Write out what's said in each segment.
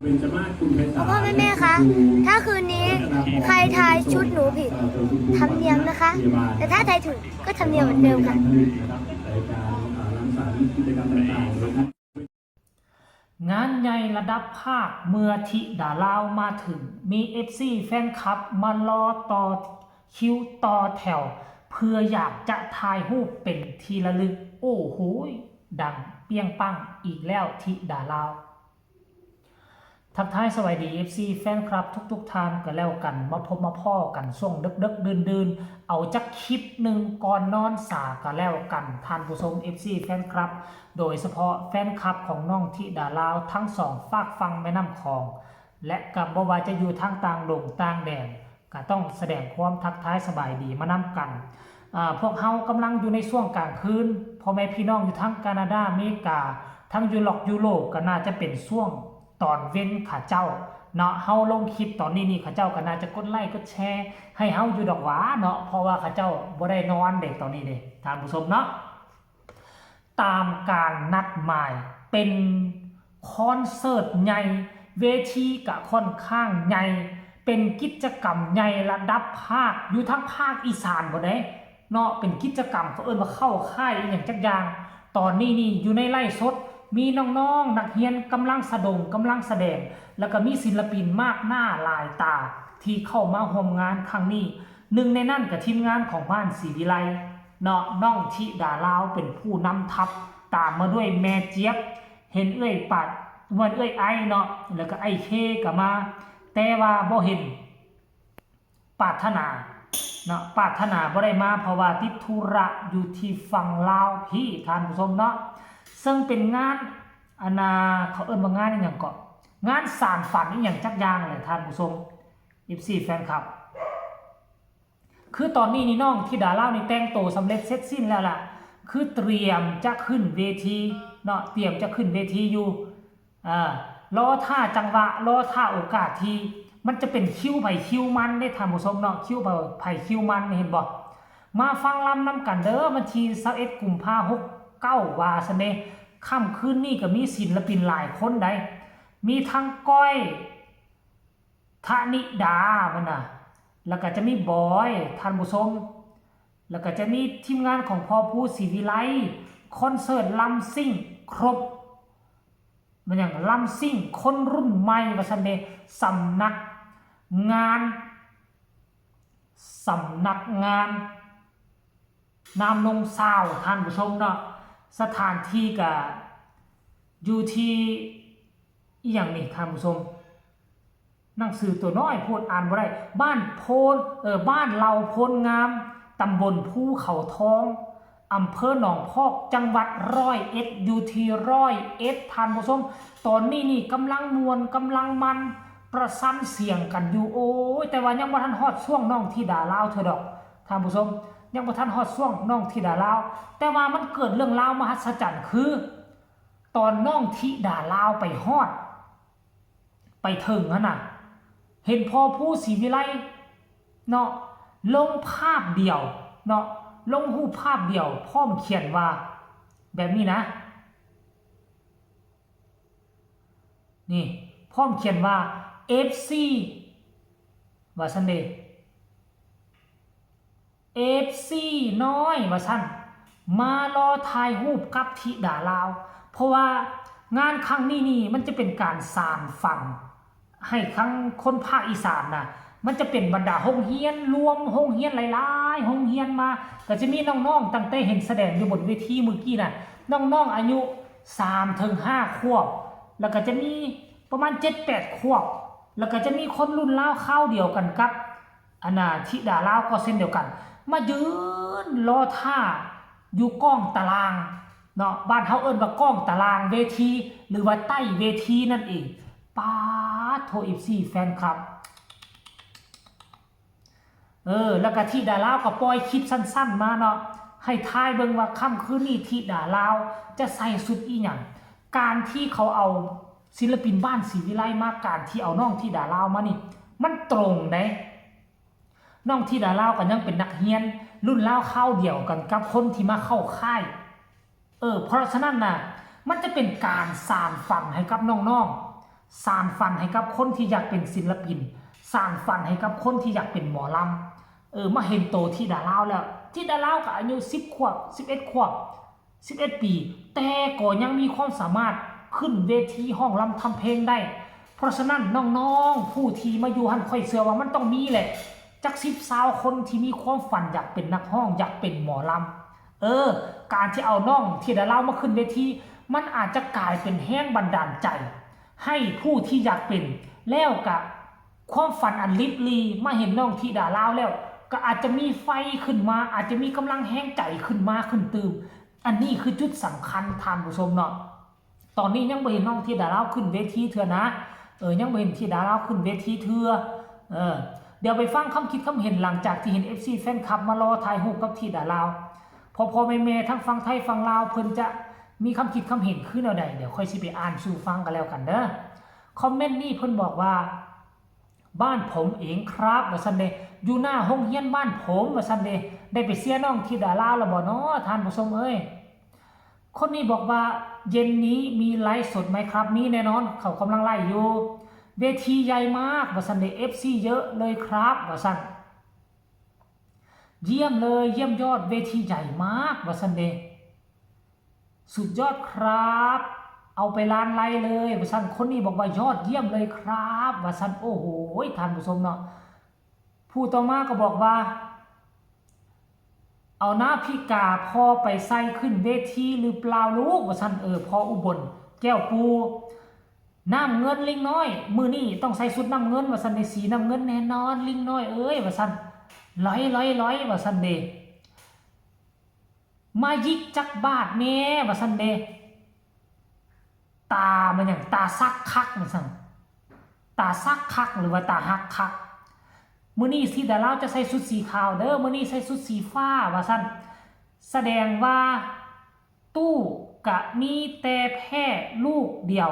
พ่อแม่คะถ้าคืนนี้ใครทายชุดหนูผิดทำเนียมนะคะ แต่ถ้าทายถูกก็ทำเนียมเหมือนเดิมค่ะงานใหญ่ระดับภาคเมื่อธิดาลาวมาถึงมีFC แฟนคลับมารอต่อคิวต่อแถวเพื่ออยากจะถ่ายรูปเป็นที่ระลึกโอ้โหดังเปี้ยงปังอีกแล้วธิดาลาวทักทายสวัสดี FC แฟนคลับทุกท่านก็แล้วกันมาพบมาพ่อกันช่วงดึกดื่นเอาจักคลิปหนึ่งก่อนนอนสาก็แล้วกันท่านผู้ชม FC แฟนคลับโดยเฉพาะแฟนคลับของน้องธิดาลาวทั้งสองฝากฟังแม่น้ำคลองและกับบ่ว่าจะอยู่ทางต่างดงต่างแดนก็ต้องแสดงความทักทายสบายดีมานำกันพวกเฮากำลังอยู่ในช่วงกลางคืนพ่อแม่พี่น้องอยู่ทั้งแคนาดาอเมริกาทั้งยุโรปก็น่าจะเป็นช่วงตอนเว้นข้าเจ้าเนาะเฮาลงคลิปตอนนี้ข้าเจ้าก็น่าจะกดไลค์กดแชร์ให้เฮาอยู่ดอกหวาเนาะเพราะว่าข้าเจ้าบ่ได้นอนเด็กตอนนี้เด้ท่านผู้ชมเนาะตามการนัดหมายเป็นคอนเสิร์ตใหญ่เวทีก็ค่อนข้างใหญ่เป็นกิจกรรมใหญ่ระดับภาคอยู่ทั้งภาคอีสานบ่ได้เนาะเป็นกิจกรรมเขาเอิ้นว่าเข้าค่ายอีหยังจักอย่างตอนนี้อยู่ในไลฟ์สดมีน้องๆนักเรียนกำลังกำลังแสดงแล้วก็มีศิลปินมากหน้าหลายตาที่เข้ามาร่วมงานครั้งนี้หนึ่งในนั้นกับทีมงานของบ้านศรีวิไลเนาะน้องธิดาลาวเป็นผู้นำทัพตามมาด้วยแม่เจี๊ยบเห็นปัดวันไอเนาะแล้วก็ไอเคก็มาแต่ว่าบ่เห็นปรารถนาเนาะปรารถนาบ่ได้มาเพราะว่าติดธุระอยู่ที่ฝั่งลาวพี่ท่านผู้ชมเนาะซึ่งเป็นงานเขาเอิ้นว่างานอย่างก็งานสานฝันอย่างจักอย่างเลยท่านผู้ชม FC แฟนคลับคือตอนนี้น้องธิดาลาวแต่งโตสำเร็จเสร็จสิ้นแล้วล่ะคือเตรียมจะขึ้นเวทีเนาะเตรียมจะขึ้นเวทีอยู่รอท่าจังหวะรอท่าโอกาสที่มันจะเป็นคิวไผ่คิวมันได้ท่านผู้ชมเนาะคิวไผ่คิวมันเห็นบ่มาฟังลำนำกันเด้อวันที่21กุมภาพันธ์69ว่าซะเด้ค่ำคืนนี้ก็มีศิลปินหลายคนได้มีทั้งก้อยธนิดามันน่ะแล้วก็จะมีบอยท่านผู้ชมแล้วก็จะมีทีมงานของพ่อผู้ศรีวิไลคอนเสิร์ตลำซิ่งครบมันอย่างลำซิ่งคนรุ่นใหม่ว่าซั่นเด้สำนักงานนามนงซาวท่านผู้ชมเนาะสถานที่ก็อยู่ที่อีหยังนี่ท่านผู้ชมหนังสือตัวน้อยพูดอ่านบ่ได้บ้านโพนบ้านเราโพนงามตำบลภูเขาทองอำเภอหนองพอกจังหวัด101อยู่ที่101ท่านผู้ชมตอนนี้กำลังมวนกำลังมันประสานเสียงกันอยู่โอ้ยแต่ว่ายังบ่ทันฮอดช่วงน้องธิดาลาวเถอะดอกท่านผู้ชมยังบ่ทันฮอดช่วงน้องธิดาลาวแต่ว่ามันเกิดเรื่องราวมหัศจรรย์คือตอนน้องธิดาลาวไปฮอดไปถึงน่ะเห็นพ่อผู้ศรีวิไลเนาะลงภาพเดียวเนาะลงรูปภาพเดียวพร้อมเขียนว่าแบบนี้นะนี่พร้อมเขียนว่า FC ว่าซั่นเด้ FC น้อยว่าซั่นมารอถ่ายรูปกับธิดาลาวเพราะว่างานครั้งนี้มันจะเป็นการสานฝันให้ครั้งคนภาคอีสานน่ะมันจะเป็นบรรดาโรงเรียนรวมโรงเรียนหลายๆโรงเรียนมาก็จะมีน้องๆตั้งแต่เห็นแสดงอยู่บนเวทีเมื่อกี้น่ะน้องๆอายุ3-5 ขวบแล้วก็จะมีประมาณ7-8 ขวบแล้วก็จะมีคนรุ่นราวคราวเดียวกันกับธิดาลาวก็เช่นเดียวกันมายืนรอท่าอยู่ก้องตารางเนาะบ้านเฮาเอิ้นว่าก้องตารางเวทีหรือว่าใต้เวทีนั่นเองป๊าดโท FC แฟนคลับแล้วก็ธิดาลาวก็ปล่อยคลิปสั้นๆมาเนาะให้ทายเบิ่งว่าค่ำคืนนี้ธิดาลาวจะใส่สุดอีหยังการที่เขาเอาศิลปินบ้านศรีวิไลมาการที่เอาน้องธิดาลาวมานี่มันตรงเด้น้องธิดาลาวก็ยังเป็นนักเรียนรุ่นราวคราวเดียวกันกับคนที่มาเข้าค่ายเพราะฉะนั้นน่ะมันจะเป็นการสานฝันให้กับน้องๆ สานฝันให้กับคนที่อยากเป็นศิลปินสานฝันให้กับคนที่อยากเป็นหมอลำมาเห็นโตที่ดาลาวแล้วที่ดาลาวก็อายุ10 ขวบ11 ขวบ11 ปีแต่ก็ยังมีความสามารถขึ้นเวทีห้องลำทำเพลงได้เพราะฉะนั้นน้องๆผู้ที่มาอยู่หันค่อยเชื่อว่ามันต้องมีแหละจัก10 20 คนที่มีความฝันอยากเป็นนักร้องอยากเป็นหมอลำการที่เอาน้องที่ดาลาวมาขึ้นเวทีมันอาจจะกลายเป็นแห้งบันดาลใจให้ผู้ที่อยากเป็นแล้วกับความฝันอันลิบลีมาเห็นน้องที่ดาลาวแล้วก็อาจจะมีไฟขึ้นมาอาจจะมีกำลังแห้งใจขึ้นมาขึ้นตื่มอันนี้คือจุดสำคัญท่านผู้ชมเนาะตอนนี้ยังไม่เห็นน้องที่ดาลาวขึ้นเวทีเถื่อนะยังไม่เห็นที่ดาลาวขึ้นเวทีเถื่อเดี๋ยวไปฟังคำคิดคำเห็นหลังจากที่เห็น FC แฟนคลับมารอถ่ายรูปกับที่ดาลาวพอแม่ทั้งฟังไทยฟังลาวเพิ่นจะมีคำคิดคำเห็นขึ้นเอาใดเดี๋ยวค่อยสิไปอ่านสู่ฟังกันแล้วกันเด้อคอมเมนต์นี้เพิ่นบอกว่าบ้านผมเองครับว่าซั่นเด้อยู่หน้าห้องเรียนบ้านผมว่าซั่นเด้ได้ไปเสียน้องที่ดาลาวแล้วบ่เนาะท่านผู้ชมคนนี้บอกว่าเย็นนี้มีไลฟ์สดไหมครับมีแน่นอนเขากำลังไล่อยู่เวทีใหญ่มากว่าซั่นเด้ FC เยอะเลยครับว่าซั่นเยี่ยมเลยเยี่ยมยอดเวทีใหญ่มากว่าซั่นเด้สุดยอดครับเอาไปล้านไลค์เลยว่าซั่นคนนี้บอกว่ายอดเยี่ยมเลยครับว่าซั่นโอ้โหท่านผู้ชมเนาะผู้ต่อมาก็บอกว่าเอาหน้าพี่กาพอไปใส่ขึ้นเวทีหรือเปล่าลูกว่าซั่นพออุบลแก้วปูน้ำเงินลิงน้อยมือนี่ต้องใส่ชุดน้ำเงินว่าซั่นในสีน้ำเงินแน่นอนลิงน้อยว่าซั่นร้อยว่าซั่นเดมายิกจักบาทแม่ว่าซั่นเดตามันอย่างตาซักคักว่าซั่นตาซักคักหรือว่าตาฮักคักมื้อนี้ที่ดาราจะใส่ชุดสีขาวเด้อมื้อนี้ใส่ชุดสีฟ้าว่าซั่นแสดงว่าตู้กะมีแต่แพ้ลูกเดียว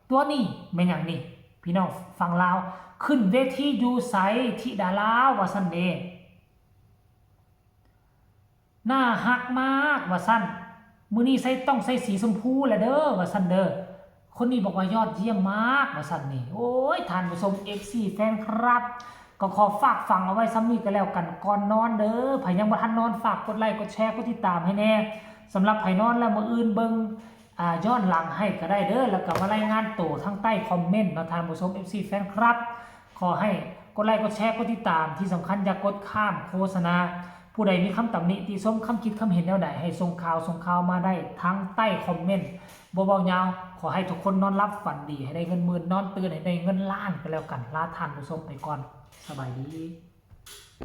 ตัวนี้แม่นหยังนี่พี่น้องฟังลาวขึ้นเวทีอยู่ไสที่ดาราว่าซั่นเด้น่าฮักมากว่าซั่นมื้อนี้ต้องใส่สีชมพูแหละเด้อว่าซั่นเด้อคนนี้บอกว่ายอดเยี่ยมมากว่าซั่นนี่โอ้ยท่านผู้ชม FC แฟนครับก็ขอฝากฟังเอาไว้ซ้ำนี้ก็แล้วกันก่อนนอนเด้อไผยังบ่ทันนอนฝากกดไลค์กดแชร์กดติดตามให้แน่สำหรับไผนอนแล้วมื้ออื่นเบิ่งย้อนหลังให้ก็ได้เด้อแล้วก็มารายงานตัวทางใต้คอมเมนต์เนาะท่านผู้ชม FC แฟนครับขอให้กดไลค์กดแชร์กดติดตามที่สำคัญอย่ากดข้ามโฆษณาผู้ใดมีคำตำหนิติชมคำคิดคำเห็นแนวใดให้ส่งข่าวมาได้ทั้งใต้คอมเมนต์บ่เว้ายาวขอให้ทุกคนนอนรับฝันดีให้ได้เงินหมื่นนอนตื่นให้ได้เงินล้านก็แล้วกันลาท่านผู้ชมไปก่อนสบายดี